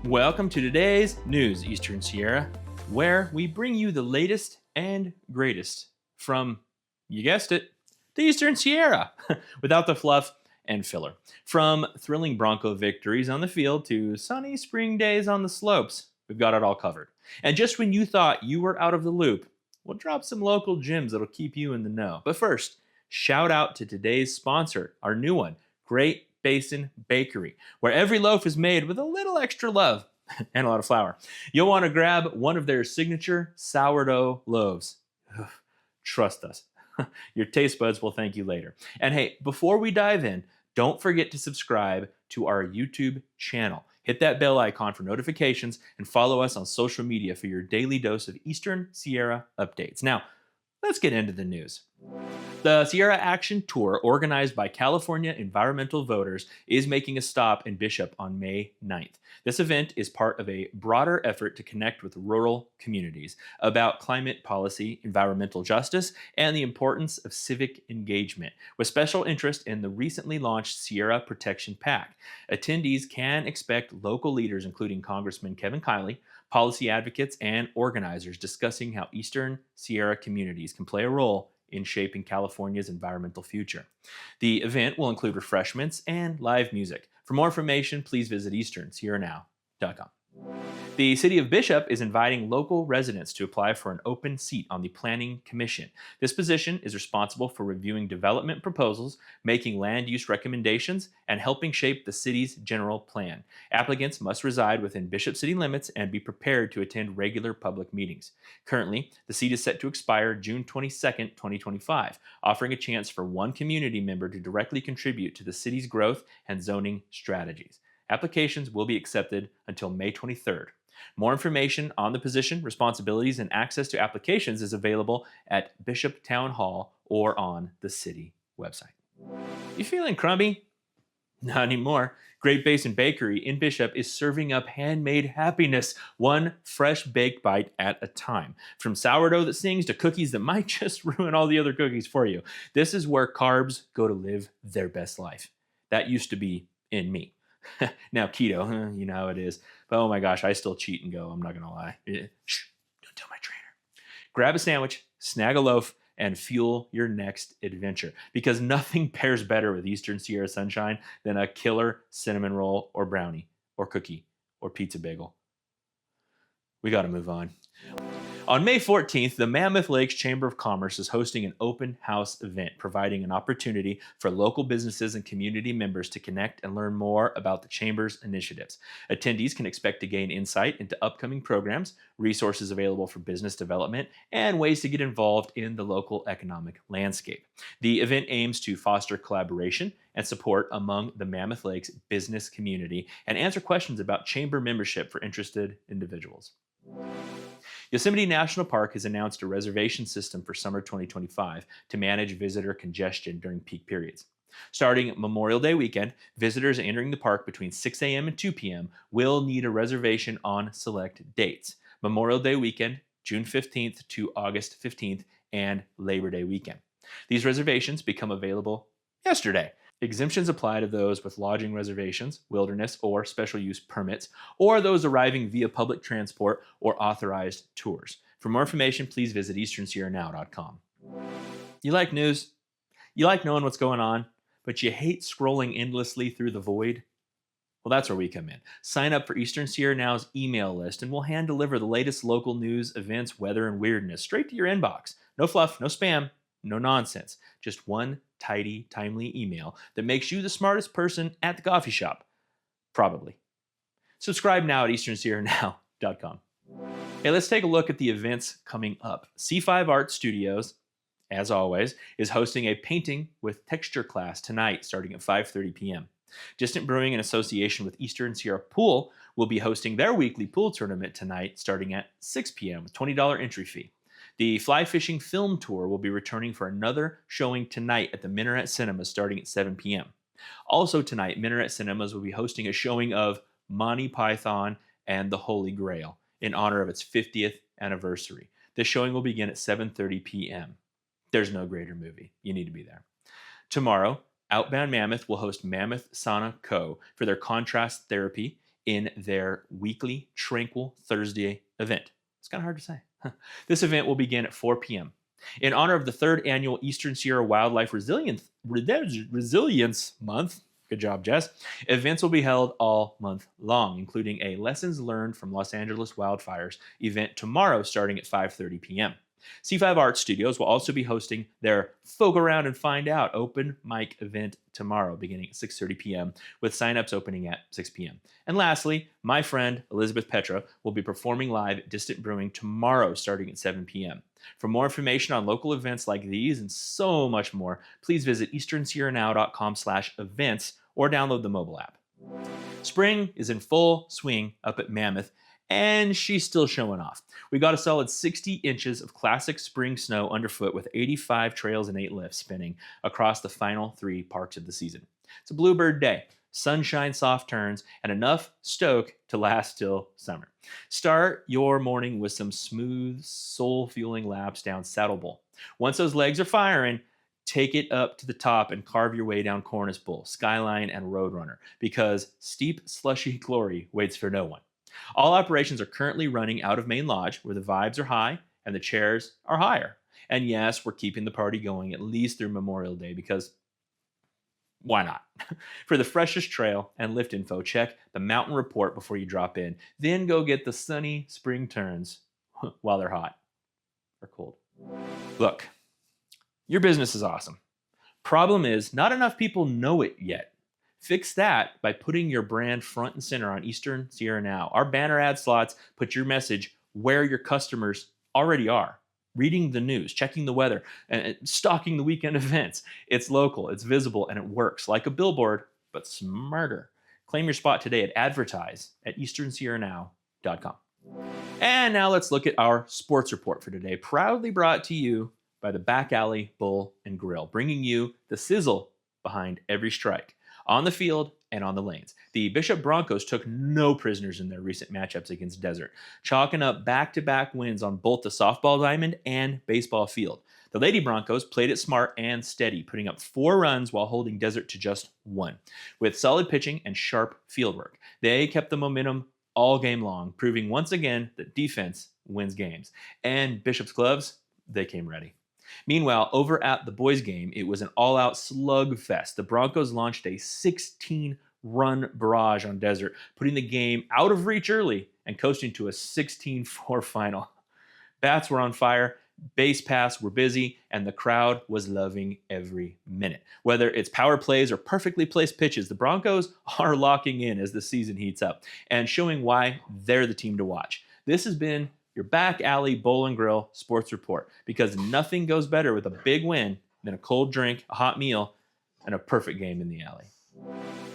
Welcome to today's News Eastern Sierra, where we bring you the latest and greatest from, you guessed it, the Eastern Sierra, without the fluff and filler. From thrilling Bronco victories on the field to sunny spring days on the slopes, we've got it all covered. And just when you thought you were out of the loop, we'll drop some local gems that'll keep you in the know. But first, shout out to today's sponsor, our new one, Great Basin Bakery, where every loaf is made with a little extra love and a lot of flour. You'll want to grab one of their signature sourdough loaves. Ugh, trust us, your taste buds will thank you later. And hey, before we dive in, don't forget to subscribe to our YouTube channel. Hit that bell icon for notifications and follow us on social media for your daily dose of Eastern Sierra updates. Now, let's get into the news. The Sierra Action Tour, organized by California environmental voters, is making a stop in Bishop on May 9th. This event is part of a broader effort to connect with rural communities about climate policy, environmental justice, and the importance of civic engagement, with special interest in the recently launched Sierra Protection PAC. Attendees can expect local leaders, including Congressman Kevin Kiley, policy advocates, and organizers discussing how Eastern Sierra communities can play a role in shaping California's environmental future. The event will include refreshments and live music. For more information, please visit easternsierranow.com. The City of Bishop is inviting local residents to apply for an open seat on the Planning Commission. This position is responsible for reviewing development proposals, making land use recommendations, and helping shape the city's general plan. Applicants must reside within Bishop city limits and be prepared to attend regular public meetings. Currently, the seat is set to expire June 22nd, 2025, offering a chance for one community member to directly contribute to the city's growth and zoning strategies. Applications will be accepted until May 23rd. More information on the position, responsibilities, and access to applications is available at Bishop Town Hall or on the city website. You feeling crummy? Not anymore. Great Basin Bakery in Bishop is serving up handmade happiness, one fresh baked bite at a time. From sourdough that sings to cookies that might just ruin all the other cookies for you. This is where carbs go to live their best life. That used to be in me. Now keto, you know how it is. But oh my gosh, I still cheat and go. I'm not going to lie. Shh, don't tell my trainer. Grab a sandwich, snag a loaf, and fuel your next adventure. Because nothing pairs better with Eastern Sierra sunshine than a killer cinnamon roll or brownie or cookie or pizza bagel. We got to move on. On May 14th, the Mammoth Lakes Chamber of Commerce is hosting an open house event, providing an opportunity for local businesses and community members to connect and learn more about the Chamber's initiatives. Attendees can expect to gain insight into upcoming programs, resources available for business development, and ways to get involved in the local economic landscape. The event aims to foster collaboration and support among the Mammoth Lakes business community and answer questions about Chamber membership for interested individuals. Yosemite National Park has announced a reservation system for summer 2025 to manage visitor congestion during peak periods. Starting Memorial Day weekend, visitors entering the park between 6 a.m. and 2 p.m. will need a reservation on select dates. Memorial Day weekend, June 15th to August 15th, and Labor Day weekend. These reservations become available yesterday. Exemptions apply to those with lodging reservations, wilderness, or special use permits, or those arriving via public transport or authorized tours. For more information, please visit easternsierranow.com. You like news? You like knowing what's going on, but you hate scrolling endlessly through the void? Well, that's where we come in. Sign up for Eastern Sierra Now's email list, and we'll hand deliver the latest local news, events, weather, and weirdness straight to your inbox. No fluff, no spam, no nonsense. Just one tidy, timely email that makes you the smartest person at the coffee shop. Probably. Subscribe now at easternsierranow.com. Hey, let's take a look at the events coming up. C5 Art Studios, as always, is hosting a painting with texture class tonight starting at 5:30 p.m. Distant Brewing, in association with Eastern Sierra Pool, will be hosting their weekly pool tournament tonight starting at 6 p.m. with $20 entry fee. The Fly Fishing Film Tour will be returning for another showing tonight at the Minaret Cinemas starting at 7 p.m. Also tonight, Minaret Cinemas will be hosting a showing of Monty Python and the Holy Grail in honor of its 50th anniversary. This showing will begin at 7:30 p.m. There's no greater movie. You need to be there. Tomorrow, Outbound Mammoth will host Mammoth Sauna Co. for their contrast therapy in their weekly Tranquil Thursday event. It's kind of hard to say. This event will begin at 4 p.m. In honor of the third annual Eastern Sierra Wildlife Resilience Month, good job, Jess, events will be held all month long, including a Lessons Learned from Los Angeles Wildfires event tomorrow starting at 5:30 p.m. C5 Art Studios will also be hosting their Folk Around and Find Out open mic event tomorrow beginning at 6:30 p.m. with signups opening at 6 p.m. And lastly, my friend Elizabeth Petra will be performing live at Distant Brewing tomorrow starting at 7 p.m. For more information on local events like these and so much more, please visit easternsierranow.com/events or download the mobile app. Spring is in full swing up at Mammoth, and she's still showing off. We got a solid 60 inches of classic spring snow underfoot with 85 trails and 8 lifts spinning across the final 3 parks of the season. It's a bluebird day, sunshine, soft turns, and enough stoke to last till summer. Start your morning with some smooth, soul-fueling laps down Saddle Bowl. Once those legs are firing, take it up to the top and carve your way down Cornice Bowl, Skyline, and Roadrunner, because steep, slushy glory waits for no one. All operations are currently running out of Main Lodge, where the vibes are high and the chairs are higher. And yes, we're keeping the party going at least through Memorial Day, because why not? For the freshest trail and lift info, check the mountain report before you drop in. Then go get the sunny spring turns while they're hot or cold. Look, your business is awesome. Problem is, not enough people know it yet. Fix that by putting your brand front and center on Eastern Sierra Now. Our banner ad slots put your message where your customers already are. Reading the news, checking the weather, and stalking the weekend events. It's local, it's visible, and it works like a billboard, but smarter. Claim your spot today at advertise@easternsierranow.com. And now let's look at our sports report for today, proudly brought to you by the Back Alley Bull and Grill, bringing you the sizzle behind every strike, on the field and on the lanes. The Bishop Broncos took no prisoners in their recent matchups against Desert, chalking up back-to-back wins on both the softball diamond and baseball field. The Lady Broncos played it smart and steady, putting up 4 runs while holding Desert to just 1. With solid pitching and sharp fieldwork, they kept the momentum all game long, proving once again that defense wins games. And Bishop's gloves, they came ready. Meanwhile, over at the boys' game, it was an all-out slugfest. The Broncos launched a 16-run barrage on Desert, putting the game out of reach early and coasting to a 16-4 final. Bats were on fire, base paths were busy, and the crowd was loving every minute. Whether it's power plays or perfectly placed pitches, the Broncos are locking in as the season heats up and showing why they're the team to watch. This has been your Back Alley Bowl and Grill Sports Report, because nothing goes better with a big win than a cold drink, a hot meal, and a perfect game in the alley.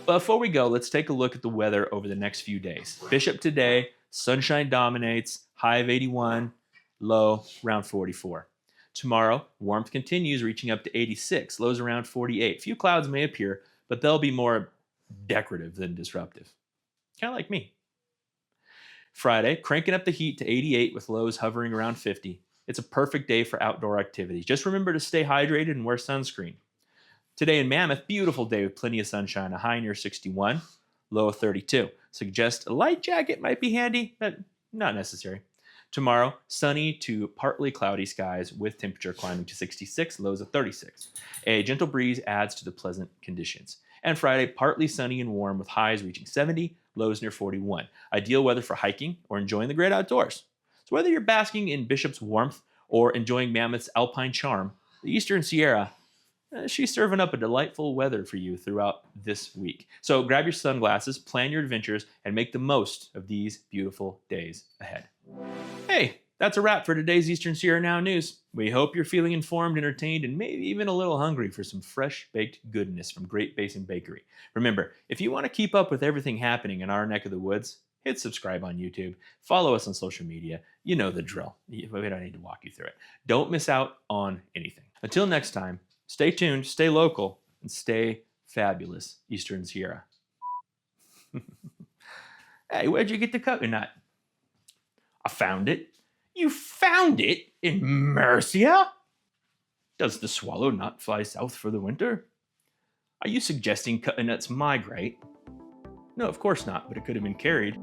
But before we go, let's take a look at the weather over the next few days. Bishop today, sunshine dominates, high of 81, low around 44. Tomorrow, warmth continues, reaching up to 86, lows around 48. Few clouds may appear, but they'll be more decorative than disruptive. Kind of like me. Friday, cranking up the heat to 88 with lows hovering around 50. It's a perfect day for outdoor activities. Just remember to stay hydrated and wear sunscreen. Today in Mammoth, beautiful day with plenty of sunshine, a high near 61, low of 32. Suggest a light jacket might be handy, but not necessary. Tomorrow, sunny to partly cloudy skies with temperature climbing to 66, lows of 36. A gentle breeze adds to the pleasant conditions. And Friday, partly sunny and warm with highs reaching 70, lows near 41. Ideal weather for hiking or enjoying the great outdoors. So whether you're basking in Bishop's warmth or enjoying Mammoth's alpine charm, the Eastern Sierra, she's serving up a delightful weather for you throughout this week. So grab your sunglasses, plan your adventures, and make the most of these beautiful days ahead. Hey, that's a wrap for today's Eastern Sierra Now news. We hope you're feeling informed, entertained, and maybe even a little hungry for some fresh baked goodness from Great Basin Bakery. Remember, if you want to keep up with everything happening in our neck of the woods, hit subscribe on YouTube, follow us on social media. You know the drill. We don't need to walk you through it. Don't miss out on anything. Until next time, stay tuned, stay local, and stay fabulous, Eastern Sierra. Hey, where'd you get the coconut? I found it. You found it in Mercia? Does the swallow not fly south for the winter? Are you suggesting coconuts migrate? No, of course not, but it could have been carried.